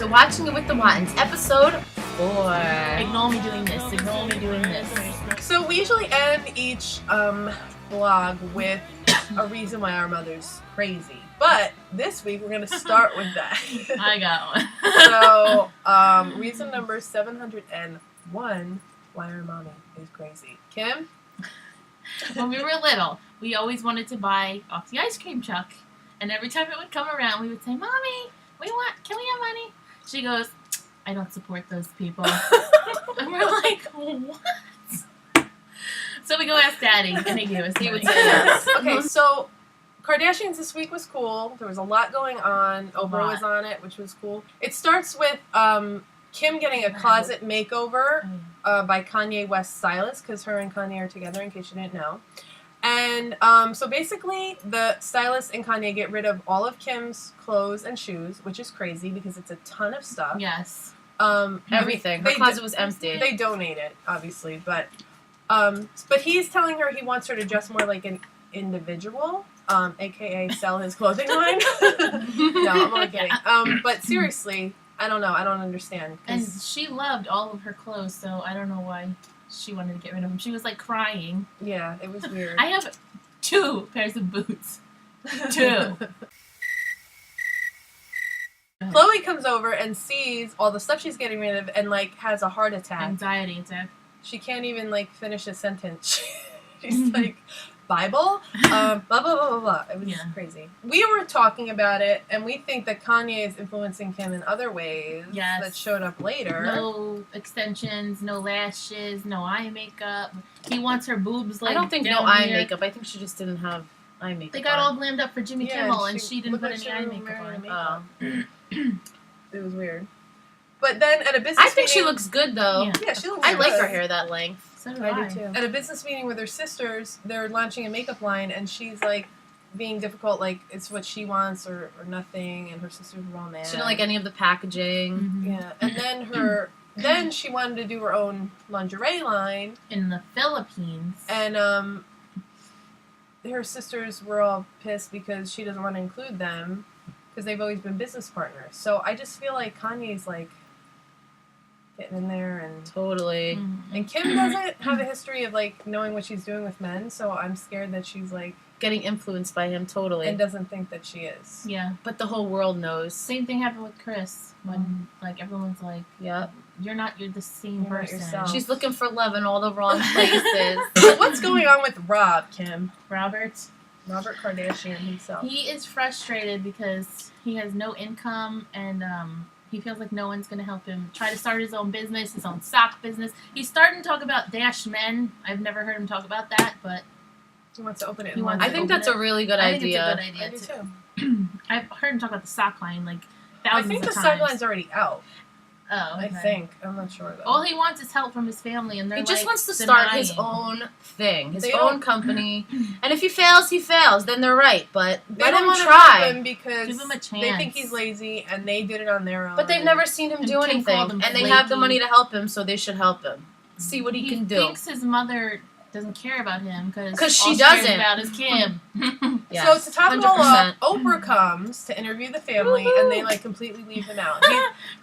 to Watching It with the Watons, episode 4. Ignore me doing this. Ignore me doing this. So we usually end each vlog with a reason why our mother's crazy. But this week we're going to start with that. I got one. So, reason number 701 why our mommy is crazy. Kim? When we were little, we always wanted to buy off the ice cream truck. And every time it would come around, we would say, Mommy, can we have money? She goes, I don't support those people. And we're like, what? So we go ask Daddy, and he gave us He would money. say yes. Okay, so Kardashians this week was cool. There was a lot going on. Oprah was on it, which was cool. It starts with Kim getting a closet makeover by Kanye West's stylist, because her and Kanye are together, in case you didn't know. And so basically, the stylist and Kanye get rid of all of Kim's clothes and shoes, which is crazy because it's a ton of stuff. Yes. Everything. Her closet was empty. They donate it, obviously, but he's telling her he wants her to dress more like an individual, aka sell his clothing line. No, I'm only kidding. But seriously, I don't know. I don't understand. And she loved all of her clothes, so I don't know why she wanted to get rid of them. She was like crying. Yeah, it was weird. I have 2 pairs of boots. 2. Chloe comes over and sees all the stuff she's getting rid of and, like, has a heart attack. Anxiety attack. She can't even, like, finish a sentence. She's like, Bible? Blah, blah, blah, blah, blah. It was crazy. We were talking about it, and we think that Kanye is influencing Kim in other ways that showed up later. No extensions, no lashes, no eye makeup. He wants her boobs, like, I don't think down eye here. makeup. I think she just didn't have eye makeup. They got all glammed up for Jimmy Kimmel, and she didn't put like any eye makeup on. It was weird. But then at a business I think meeting, she looks good, though. Yeah, she looks I good. like her hair that length. So do I do too. At a business meeting with her sisters, they're launching a makeup line, and she's like being difficult, like it's what she wants or nothing, and her sisters were all mad. She didn't like any of the packaging. Mm-hmm. Yeah, and then then she wanted to do her own lingerie line in the Philippines, and her sisters were all pissed because she doesn't want to include them because they've always been business partners. So I just feel like Kanye's like getting in there and totally. And Kim doesn't have a history of like knowing what she's doing with men, so I'm scared that she's like getting influenced by him totally and doesn't think that she is. Yeah, but the whole world knows. Same thing happened with Chris when like everyone's like, "Yep, you're the same person." Yourself. She's looking for love in all the wrong places." So what's going on with Rob, Kim? Robert Kardashian himself. He is frustrated because he has no income and he feels like no one's going to help him try to start his own business, his own sock business. He's starting to talk about Dash Men. I've never heard him talk about that, but he wants to open it. I think that's a really good idea. I think it's a good idea, too. I've heard him talk about the sock line like thousands of times. I think the sock line's already out. Oh, okay. I think. I'm not sure, though. All he wants is help from his family, and they're he just wants to denying. start his own thing, his own company. And if he fails, he fails. Then they're right. But they let him don't try. Him because give him a chance. They think he's lazy, and they did it on their own. But they've never seen him do anything, and they have the money to help him, so they should help him. See what he can do. He thinks his mother doesn't care about him because she doesn't. About his kid. Yes, so to top it all off, Oprah comes to interview the family, and they like completely leave him out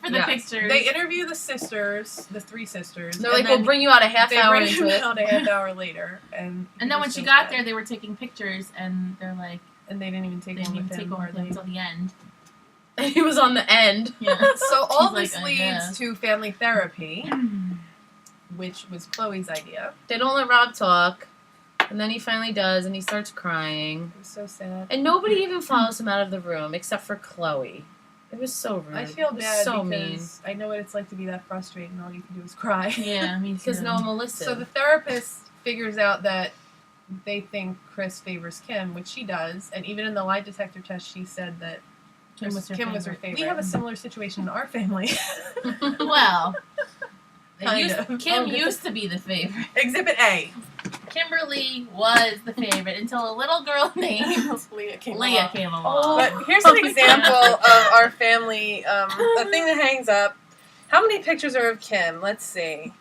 For the pictures. They interview the sisters, the 3 sisters. They're like, "We'll bring you out a half hour into it." They bring him out a half hour later, and then when she got there, they were taking pictures, and they're like, and they didn't even take one with him until the end. And he was on the end. Yeah. So all this leads to family therapy. Which was Chloe's idea. They don't let Rob talk, and then he finally does, and he starts crying. It was so sad. And nobody even follows him out of the room, except for Chloe. It was so rude. I feel bad so because I know what it's like to be that frustrated, and all you can do is cry. Yeah, me too. Because no one will listen. So the therapist figures out that they think Chris favors Kim, which she does, and even in the lie detector test, she said that Kim was her favorite. We have a similar situation in our family. Well... Kim used to be the favorite. Exhibit A. Kimberly was the favorite until a little girl named Leah came along. But here's an example of our family, a thing that hangs up. How many pictures are of Kim? Let's see.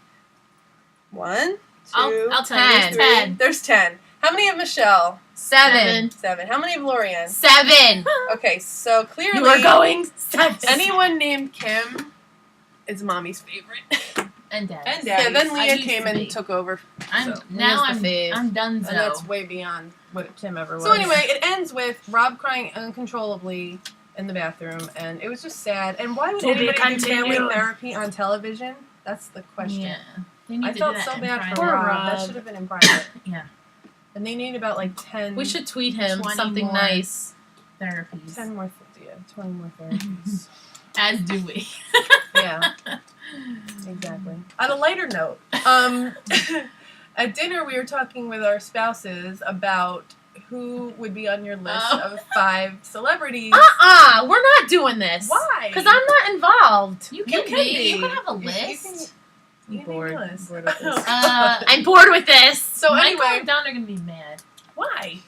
1, 2, I'll tell you. There's 10. There's 10. How many of Michelle? 7. 7. How many have Lorianne? 7. Okay, so clearly You are going 7. anyone named Kim is mommy's favorite. And Dad. And Daddy's. Yeah, then I Leah used came to and be. took over. I'm so. I'm done. And that's way beyond what Kim ever was. So anyway, it ends with Rob crying uncontrollably in the bathroom, and it was just sad. And why would anybody do family therapy on television? That's the question. Yeah. They need I to felt do that so in bad private. for Rob. That Rob. should have been in private. Yeah. And they need about like 10. We should tweet him 20 something more. nice. Therapies. 10 more. Yeah, 20 more therapies. As do we. Yeah. Exactly. On a lighter note, at dinner we were talking with our spouses about who would be on your list of 5 celebrities. We're not doing this. Why? Because I'm not involved. You can be. You can have a list. You can make a list. Bored with this. I'm bored with this. So Michael anyway, and Don are gonna be mad. why?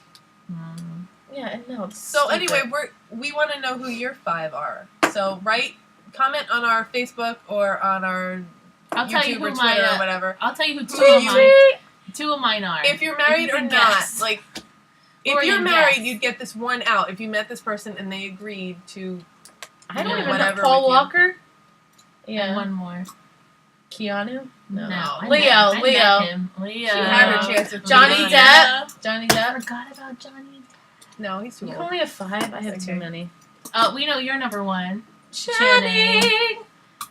Yeah, no. It's So stupid. anyway, we want to know who your 5 are. So comment on our Facebook or on our I'll tell you YouTube who or Twitter my or whatever. I'll tell you who Tweet. two of mine are. If you're married you or can not, guess. like Or if you're you married, guess. you'd get this one out. If you met this person and they agreed to, I don't Yeah. even whatever know. Paul with you. Walker? And Yeah. one more. Keanu? No. I Leo. met Leo. him. Leo. she had her chance of Johnny meeting Depp. Johnny I Depp. forgot about Johnny Depp. No, he's too You old. can only have 5. I have Okay. too many. We know you're number 1. Channing.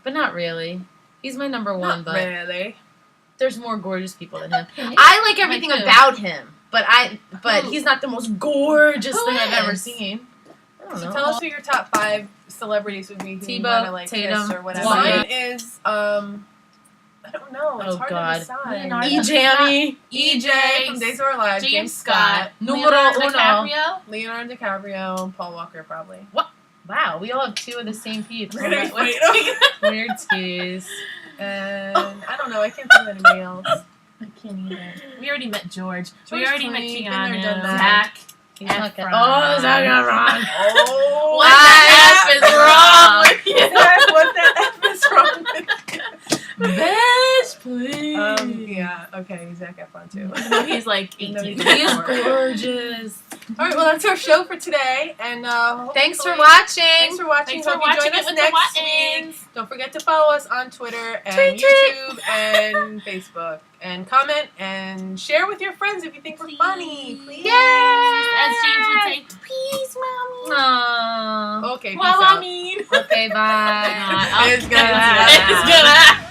But not really. He's my number 1, Not but really. there's more gorgeous people than him. Okay. I like everything Like who? about him, but Who? he's not the most gorgeous Who thing I've ever is? seen. I don't So know. tell us who your top 5 celebrities would be who you Tebow, want to like Tatum, kiss or whatever. Walker. Mine is I don't know. It's Oh, hard God. to decide. Leonardo. E-Jammy. EJ from Days of Our Lives. James Scott. Numero Leonardo uno. DiCaprio. Leonardo DiCaprio. Paul Walker probably. Wow, we all have 2 of the same people. We're gonna be fighting. Weird tease. And I don't know. I can't think of anybody else. I can't either. We already met George. We George already met Clooney, been there, Keanu. done that. Zach. He's not Efron. gonna. Oh, Zac Efron. Oh, What the F is wrong with you? What the F is wrong with you? Bitch, please. Yeah, okay, Zac Efron too. Even though he's like Even though 18. he's He is gorgeous. Alright, well that's our show for today. And Thanks for hopefully- watching. Thanks for watching. Thanks for Hope you watching join it us with the next week. Watons. Don't forget to follow us on Twitter and Tweet, YouTube and Facebook. And comment and share with your friends if you think we're funny. Please. As James would say, peace, mommy. Aww. Okay, peace Well, out. I mean. Okay, bye. It's gonna It's gonna.